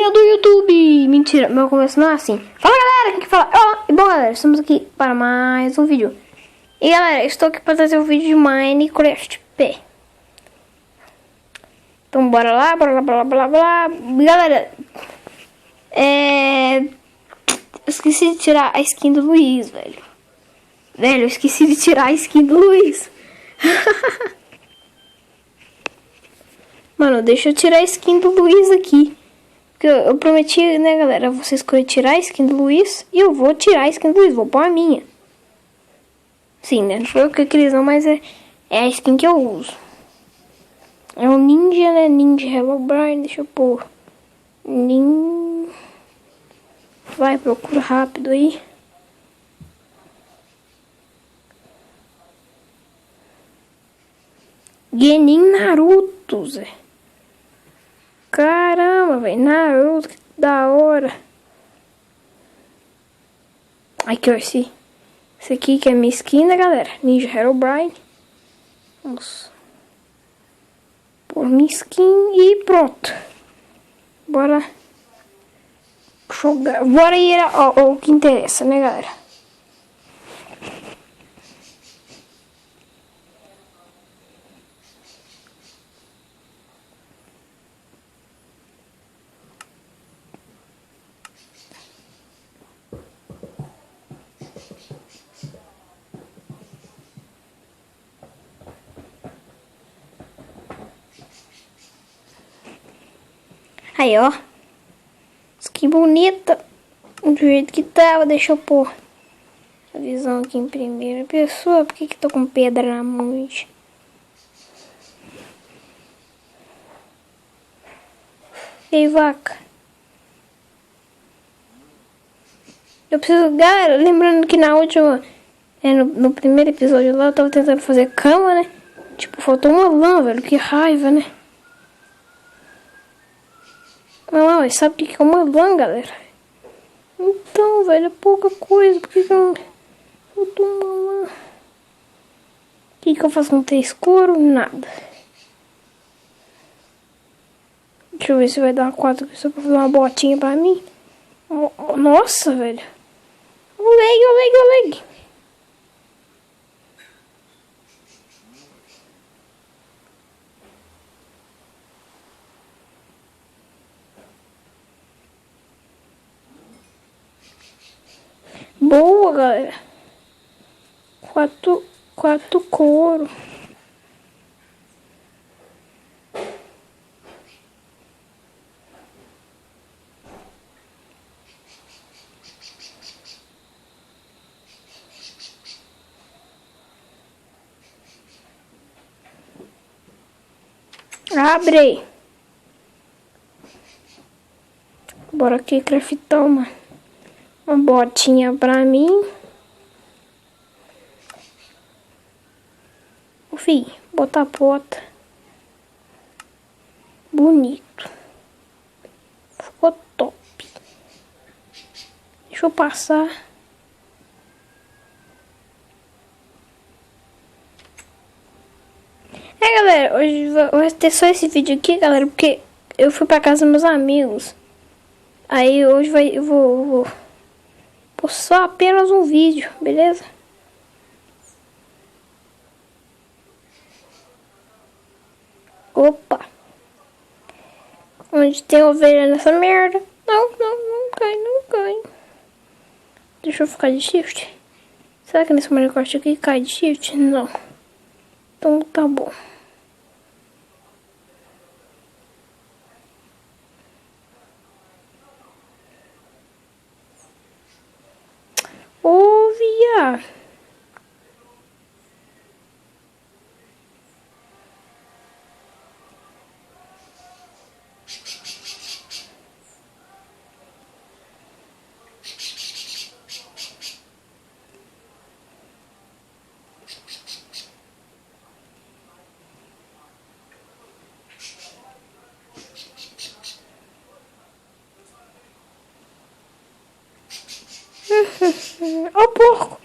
galerinha do YouTube! Mentira, meu começo não é assim. Fala galera, aqui que fala. E bom galera, estamos aqui para mais um vídeo. E galera, estou aqui para trazer um vídeo de Minecraft P. Então bora lá, bora lá. Galera, eu esqueci de tirar a skin do Luiz, velho. Velho, eu esqueci de tirar a skin do Luiz. Mano, deixa eu tirar a skin do Luiz aqui. Porque eu prometi, né, galera? Vocês escolher tirar a skin do Luiz. E eu vou tirar a skin do Luiz. Vou pôr a minha. Sim, né? Não foi eu que quis não, mas é a skin que eu uso. É um ninja, né? Ninja Herobrine. Deixa eu pôr. Vai, procura rápido aí. Genin Naruto, Zé. Caramba, velho. Naruto, que da hora. Aqui, ó, esse aqui que é minha skin, né, galera? Ninja Herobrine. Vamos pôr minha skin e pronto. Bora jogar. Bora ir ao que interessa, né, galera? Aí, ó. Que bonita. Do jeito que tava. Deixa eu pôr a visão aqui em primeira pessoa. Por que tô com pedra na mão, gente? Ei, vaca. Eu preciso... Galera, lembrando que na última... no primeiro episódio lá, eu tava tentando fazer cama, né? Tipo, faltou uma lã, velho. Que raiva, né? Não, sabe o que é uma lã, galera? Então, velho, é pouca coisa. Por que eu não tô uma lã? O que eu faço com três couro? Nada. Deixa eu ver se vai dar 4 só pra fazer uma botinha pra mim. Nossa, velho. O lag. Boa, galera. 4 couro. Abre. Bora aqui craftar uma botinha pra mim. Enfim, botar a bota. Bonito. Ficou top. Deixa eu passar. Galera, hoje vai ter só esse vídeo aqui, galera, porque eu fui pra casa dos meus amigos. Aí hoje eu vou só apenas um vídeo, beleza? Opa! Onde tem ovelha nessa merda? Não cai. Deixa eu ficar de shift. Será que nesse Minecraft aqui cai de shift? Não. Então tá bom. Ô, viado. Ó, porco.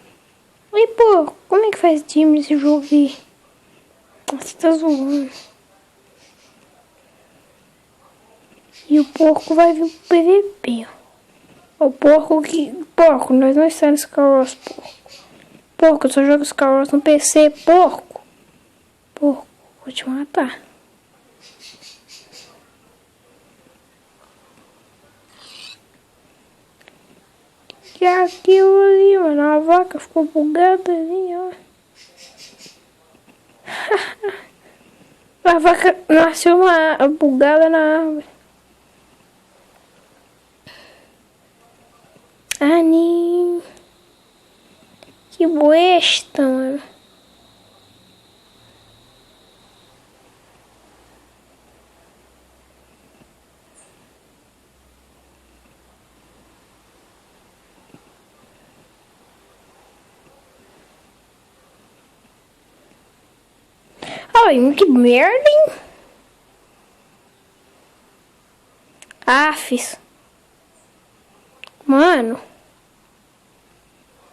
Oi, porco. Como é que faz time nesse jogo aí? Você tá zoando. E o porco vai vir pro PVP. O porco que... Porco, nós não estamos no Skywars, porco. Porco, eu só jogo Skywars no PC, porco. Porco, vou te matar. Que é aquilo ali, mano. A vaca ficou bugada ali, ó. A vaca nasceu uma bugada na árvore. Ani. Que besta, mano. Ai, que merda, hein? Afis. Mano.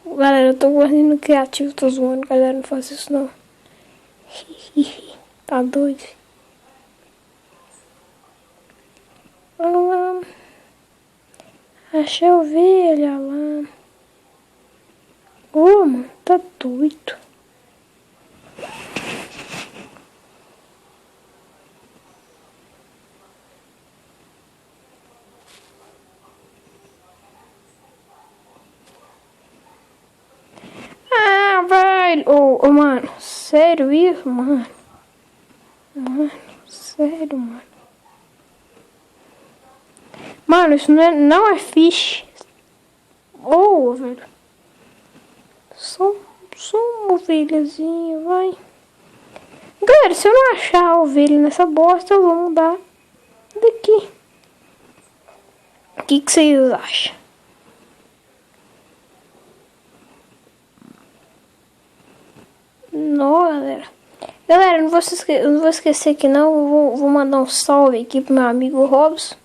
Galera, eu tô guardando criativo, tô zoando, galera, não faça isso não. Tá doido? Olha lá. Achei a ovelha lá. Ô, mano, tá doido. Ah, vai. Ô, mano, sério isso, mano? Mano, sério, mano. Mano, isso não é fish. Ô, velho. Só uma ovelhazinha, vai. Galera, se eu não achar a ovelha nessa bosta, eu vou mudar daqui. O que vocês acham? Não, galera. Galera, não vou esquecer que não. Vou mandar um salve aqui pro meu amigo Robson,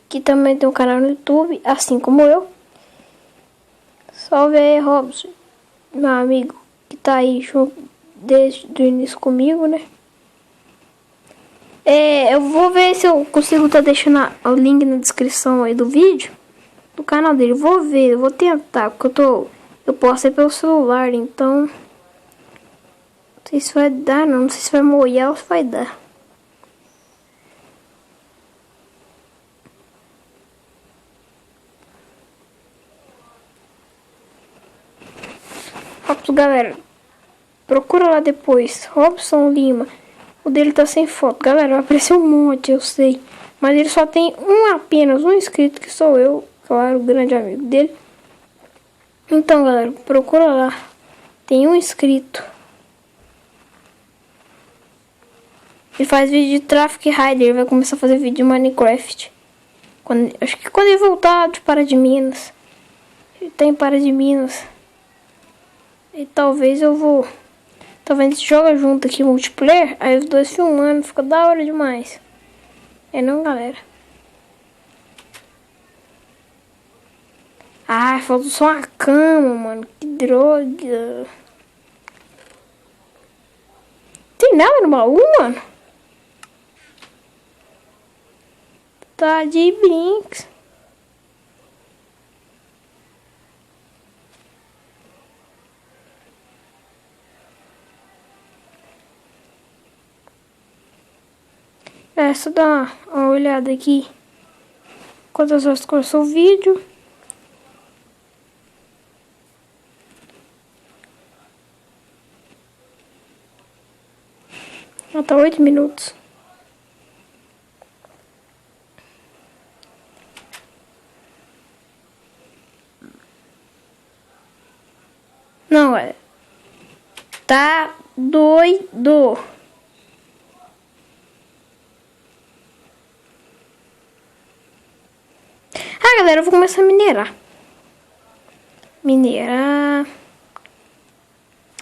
que também tem um canal no YouTube, assim como eu. Salve aí, Robson, meu amigo, que tá aí junto desde o início comigo, né? Eu vou ver se eu consigo tá deixando o link na descrição aí do vídeo, do canal dele. Vou ver, vou tentar, porque eu posso ir pelo celular, então... Não sei se vai dar, não sei se vai molhar ou se vai dar. Robson, galera, procura lá depois, Robson Lima. O dele tá sem foto, galera, vai aparecer um monte, eu sei. Mas ele só tem apenas um inscrito, que sou eu, claro, o grande amigo dele. Então, galera, procura lá. Tem um inscrito. Ele faz vídeo de Traffic Rider, ele vai começar a fazer vídeo de Minecraft. Acho que quando ele voltar de Pará de Minas. Ele tá em Pará de Minas. E talvez eu vou... Talvez a gente joga junto aqui multiplayer. Aí os dois filmando, fica da hora demais. É não, galera? Ah, falta só uma cama, mano. Que droga. Tem nada no baú, mano? Tá de brinks. Só dar uma olhada aqui. Quantas horas começou o vídeo. Tá 8 minutos. Não, tá doido. Ah, galera, eu vou começar a minerar.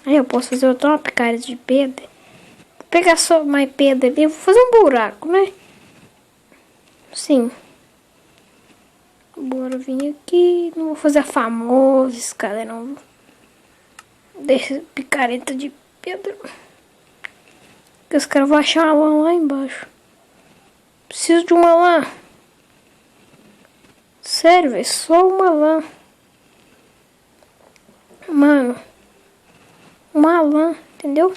Aí eu posso fazer outra picareta de pedra. Vou pegar só mais pedra ali. Eu vou fazer um buraco, né? Sim. Bora vir aqui. Não vou fazer a famosa escada, não. Deixa picareta de pedra. Porque os caras vão achar uma lã lá embaixo. Preciso de uma lã. Sério, velho, só uma lã. Mano. Uma lã, entendeu?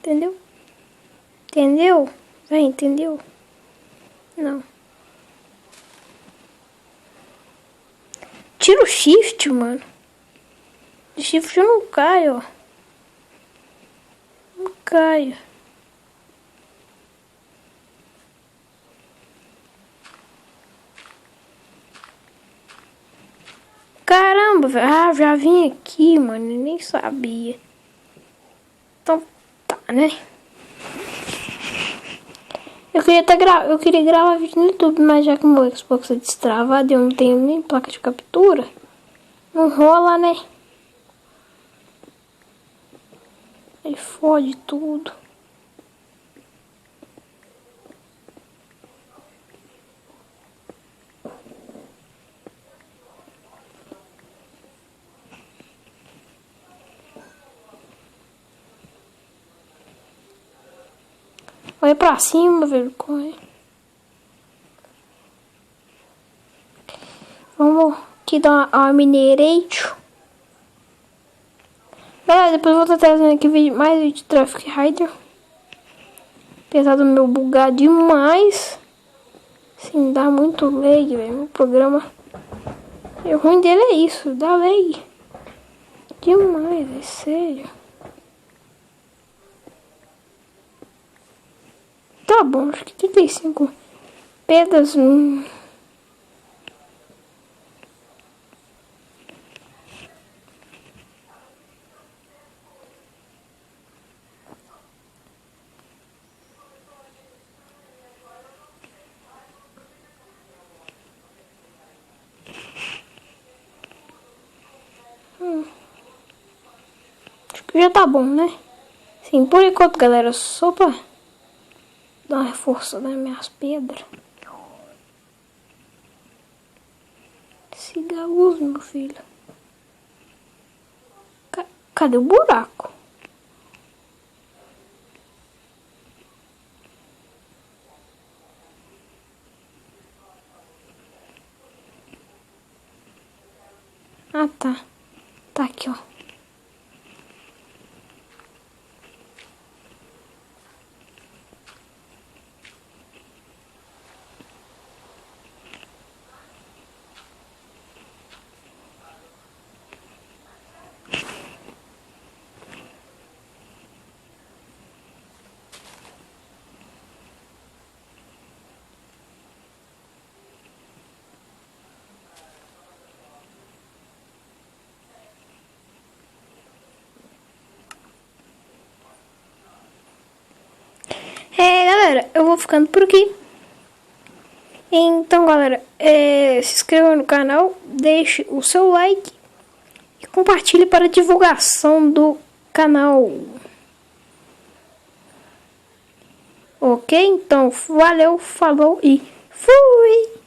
Entendeu? Entendeu? Véi, entendeu? Não. Tira o shift, mano. De shift eu não caio, ó. Não caio. Caramba, velho. Ah, já vim aqui, mano. Eu nem sabia. Então, tá, né? Eu queria gravar vídeo no YouTube, mas já que o meu Xbox é destravado e eu não tenho nem placa de captura, não rola, né? Aí fode tudo. Vai pra cima, velho. Corre. Vamos aqui dar uma mineration. Galera, depois eu vou estar trazendo aqui mais vídeo de Traffic Rider. Apesar do meu bugar demais. Sim, dá muito lag, velho. Meu programa. E o ruim dele é isso, dá lag. Demais, é sério. Tá bom, acho que 35 pedras. Acho que já tá bom, né? Sim, por enquanto, galera, só pra dar uma reforçada nas minhas pedras. Siga a luz, meu filho. Cadê o buraco? Ah, tá. Tá aqui, ó. Galera, eu vou ficando por aqui. Então, galera, se inscreva no canal, deixe o seu like e compartilhe para divulgação do canal. Ok? Então, valeu, falou e fui!